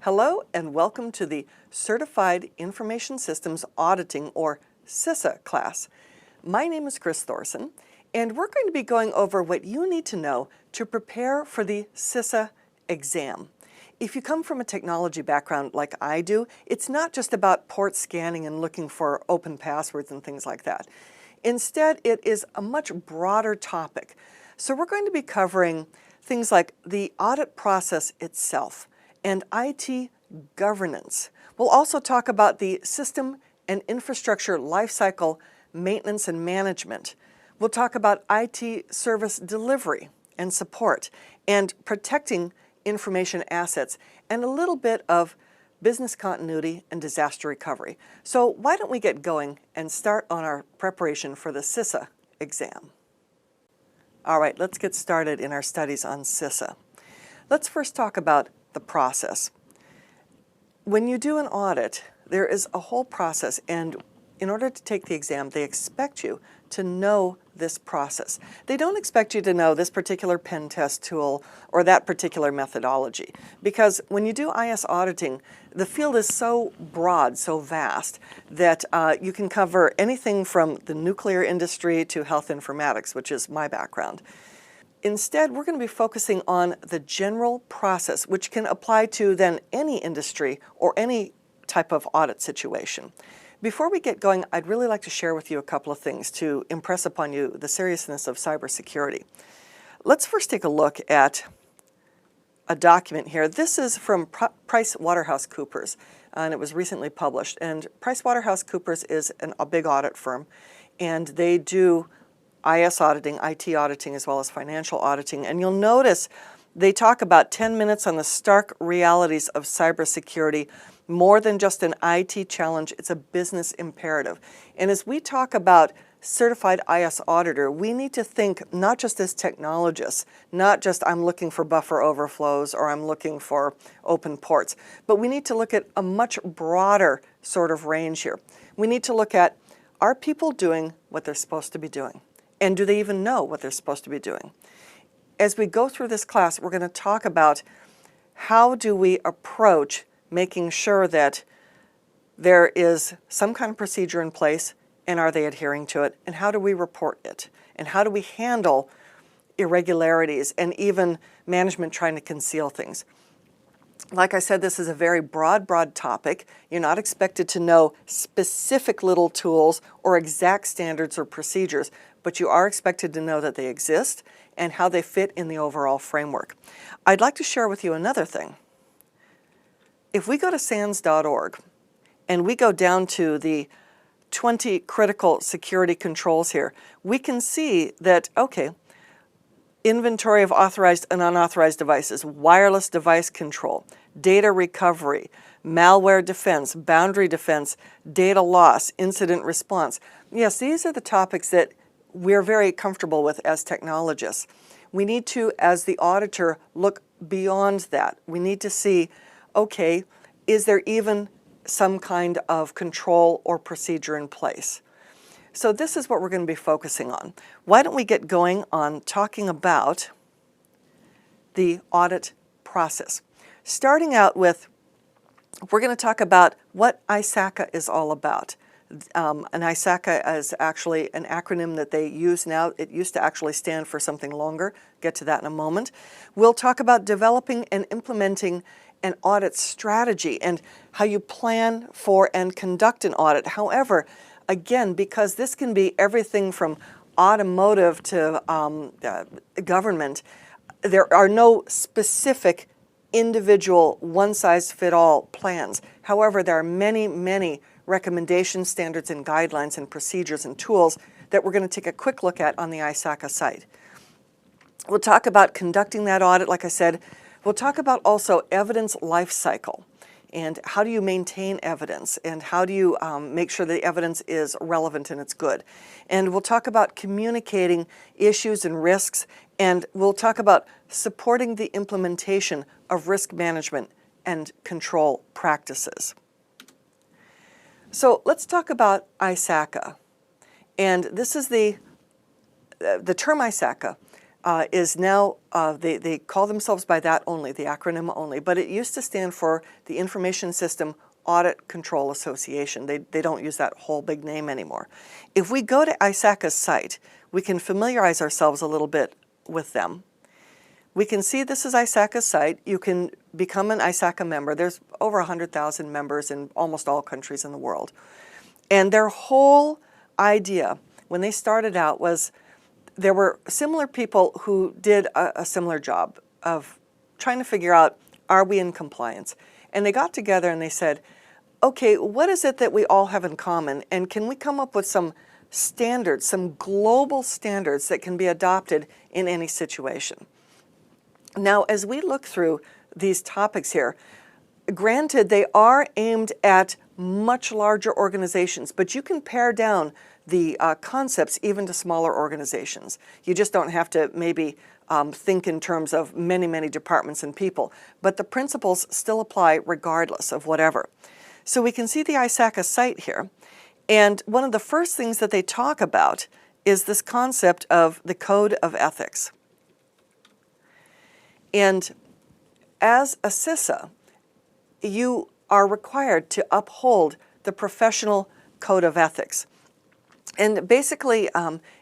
Hello and welcome to the Certified Information Systems Auditing, or CISA class. My name is Chrys Thorsen, and we're going to be going over what you need to know to prepare for the CISA exam. If you come from a technology background like I do, it's not just about port scanning and looking for open passwords and things like that. Instead, it is a much broader topic. So we're going to be covering things like the audit process itself and IT governance. We'll also talk about the system and infrastructure lifecycle maintenance and management. We'll talk about IT service delivery and support and protecting information assets, and a little bit of business continuity and disaster recovery. So why don't we get going and start on our preparation for the CISA exam. All right, let's get started in our studies on CISA. Let's first talk about the process. When you do an audit, there is a whole process, and in order to take the exam, they expect you to know this process. They don't expect you to know this particular pen test tool or that particular methodology, because when you do IS auditing, the field is so broad, so vast, that you can cover anything from the nuclear industry to health informatics, which is my background. Instead, we're going to be focusing on the general process, which can apply to then any industry or any type of audit situation. Before we get going, I'd really like to share with you a couple of things to impress upon you the seriousness of cybersecurity. Let's first take a look at a document here. This is from PricewaterhouseCoopers, and it was recently published. And PricewaterhouseCoopers is a big audit firm, and they do IS auditing, IT auditing, as well as financial auditing. And you'll notice they talk about 10 minutes on the stark realities of cybersecurity. More than just an IT challenge, it's a business imperative. And as we talk about certified IS auditor, we need to think not just as technologists, not just I'm looking for buffer overflows or I'm looking for open ports, but we need to look at a much broader sort of range here. We need to look at, are people doing what they're supposed to be doing? And do they even know what they're supposed to be doing? As we go through this class, we're going to talk about how do we approach making sure that there is some kind of procedure in place, and are they adhering to it, and how do we report it, and how do we handle irregularities and even management trying to conceal things. Like I said, this is a very broad topic. You're not expected to know specific little tools or exact standards or procedures, but you are expected to know that they exist and how they fit in the overall framework. I'd like to share with you another thing. If we go to SANS.org and we go down to the 20 critical security controls here, we can see that, okay, inventory of authorized and unauthorized devices, wireless device control, data recovery, malware defense, boundary defense, data loss, incident response. Yes, these are the topics that we're very comfortable with as technologists. We need to, as the auditor, look beyond that. We need to see, okay, is there even some kind of control or procedure in place? So this is what we're going to be focusing on. Why don't we get going on talking about the audit process? Starting out with, we're going to talk about what ISACA is all about. An ISACA is actually an acronym that they use now. It used to actually stand for something longer. Get to that in a moment. We'll talk about developing and implementing an audit strategy and how you plan for and conduct an audit. However, again, because this can be everything from automotive to government, there are no specific individual one-size-fit-all plans. However, there are many recommendations, standards, and guidelines and procedures and tools that we're going to take a quick look at on the ISACA site. We'll talk about conducting that audit, like I said. We'll talk about also evidence life cycle and how do you maintain evidence and how do you make sure the evidence is relevant and it's good. And we'll talk about communicating issues and risks, and we'll talk about supporting the implementation of risk management and control practices. So let's talk about ISACA. And this is the term ISACA is now, they call themselves by that only, the acronym only, but it used to stand for the Information System Audit Control Association. They don't use that whole big name anymore. If we go to ISACA's site, we can familiarize ourselves a little bit with them. We can see this is ISACA's site. You can become an ISACA member. There's over 100,000 members in almost all countries in the world. And their whole idea when they started out was there were similar people who did a similar job of trying to figure out, are we in compliance? And they got together and they said, okay, what is it that we all have in common? And can we come up with some standards, some global standards that can be adopted in any situation? Now, as we look through these topics here, granted, they are aimed at much larger organizations, but you can pare down the concepts even to smaller organizations. You just don't have to maybe think in terms of many, many departments and people, but the principles still apply regardless of whatever. So we can see the ISACA site here, and one of the first things that they talk about is this concept of the Code of Ethics. And as a CISA, you are required to uphold the professional code of ethics. And basically,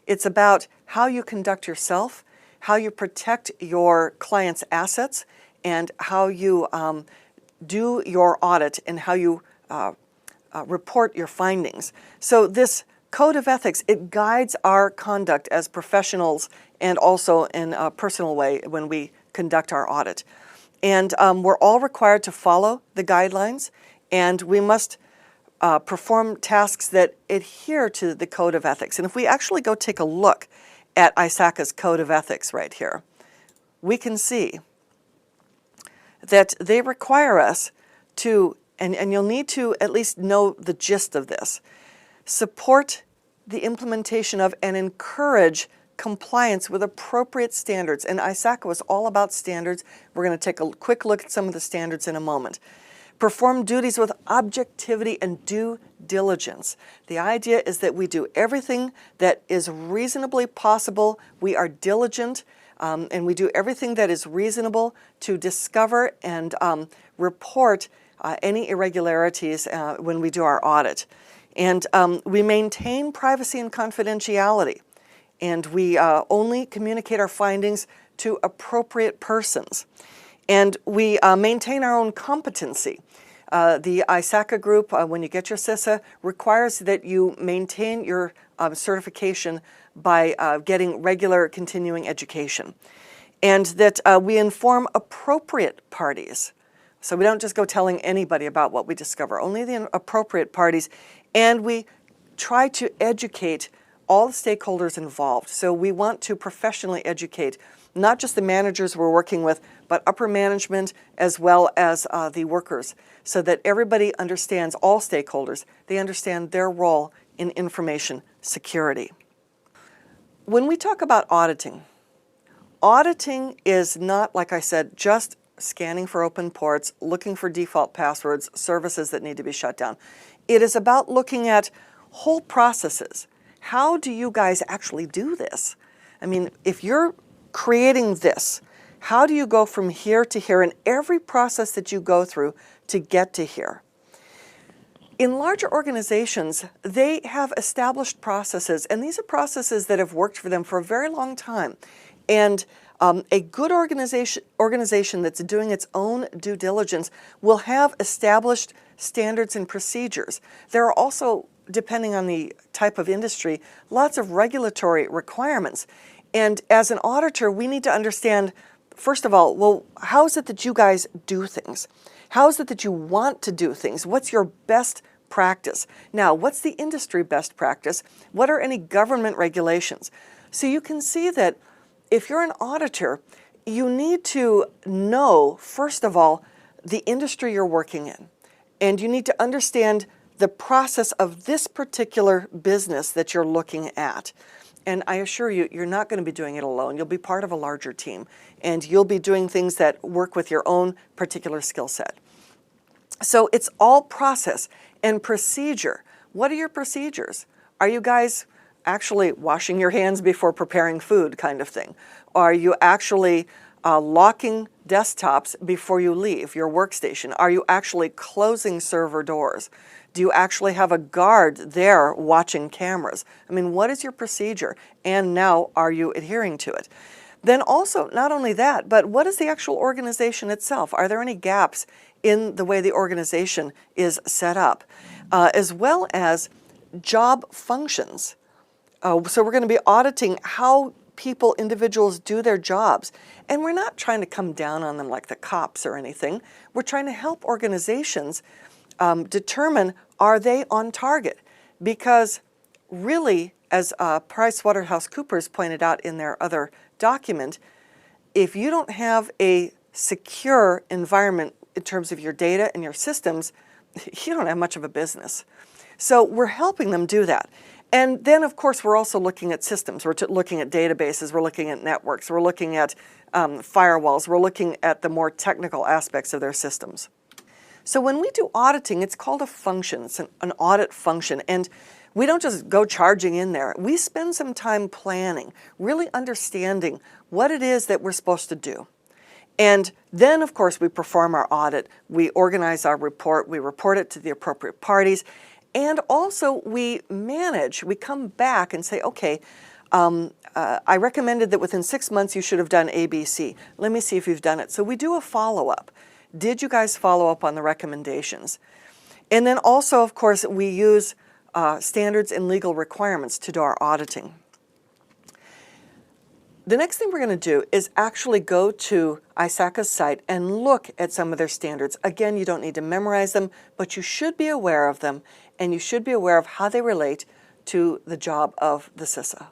it's about how you conduct yourself, how you protect your client's assets, and how you do your audit and how you report your findings. So this code of ethics, it guides our conduct as professionals and also in a personal way when we conduct our audit. And we're all required to follow the guidelines, and we must perform tasks that adhere to the Code of Ethics. And if we actually go take a look at ISACA's Code of Ethics right here, we can see that they require us to, and you'll need to at least know the gist of this, support the implementation of and encourage compliance with appropriate standards. And ISACA was all about standards. We're going to take a quick look at some of the standards in a moment. Perform duties with objectivity and due diligence. The idea is that we do everything that is reasonably possible. We are diligent, and we do everything that is reasonable to discover and report any irregularities when we do our audit. And we maintain privacy and confidentiality, and we only communicate our findings to appropriate persons. And we maintain our own competency. The ISACA group, when you get your CISA, requires that you maintain your certification by getting regular continuing education. And that we inform appropriate parties. So we don't just go telling anybody about what we discover, only the appropriate parties. And we try to educate all the stakeholders involved. So we want to professionally educate not just the managers we're working with, but upper management as well as the workers, so that everybody understands, all stakeholders, they understand their role in information security. When we talk about auditing, auditing is not, like I said, just scanning for open ports, looking for default passwords, services that need to be shut down. It is about looking at whole processes. How do you guys actually do this? I mean, if you're creating this, how do you go from here to here in every process that you go through to get to here? In larger organizations, they have established processes, and these are processes that have worked for them for a very long time. And a good organization that's doing its own due diligence will have established standards and procedures. There are also, depending on the type of industry, lots of regulatory requirements. And as an auditor, we need to understand, first of all, well, how is it that you guys do things? How is it that you want to do things? What's your best practice? Now, what's the industry best practice? What are any government regulations? So you can see that if you're an auditor, you need to know, first of all, the industry you're working in. And you need to understand the process of this particular business that you're looking at. And I assure you, you're not going to be doing it alone. You'll be part of a larger team, and you'll be doing things that work with your own particular skill set. So it's all process and procedure. What are your procedures? Are you guys actually washing your hands before preparing food kind of thing? Are you actually locking desktops before you leave your workstation? Are you actually closing server doors? Do you actually have a guard there watching cameras? I mean, what is your procedure? And now, are you adhering to it? Then also, not only that, but what is the actual organization itself? Are there any gaps in the way the organization is set up? As well as job functions. So we're going to be auditing how people, individuals do their jobs. And we're not trying to come down on them like the cops or anything. We're trying to help organizations determine, are they on target? Because really, as PricewaterhouseCoopers pointed out in their other document, if you don't have a secure environment in terms of your data and your systems, you don't have much of a business. So we're helping them do that. And then, of course, we're also looking at systems. We're looking at databases. We're looking at networks. We're looking at firewalls. We're looking at the more technical aspects of their systems. So when we do auditing, it's called a function. It's an audit function. And we don't just go charging in there. We spend some time planning, really understanding what it is that we're supposed to do. And then, of course, we perform our audit. We organize our report. We report it to the appropriate parties. And also we manage, we come back and say, okay, I recommended that within 6 months you should have done ABC. Let me see if you've done it. So we do a follow-up. Did you guys follow up on the recommendations? And then also, of course, we use standards and legal requirements to do our auditing. The next thing we're going to do is actually go to ISACA's site and look at some of their standards. Again, you don't need to memorize them, but you should be aware of them, and you should be aware of how they relate to the job of the CISA.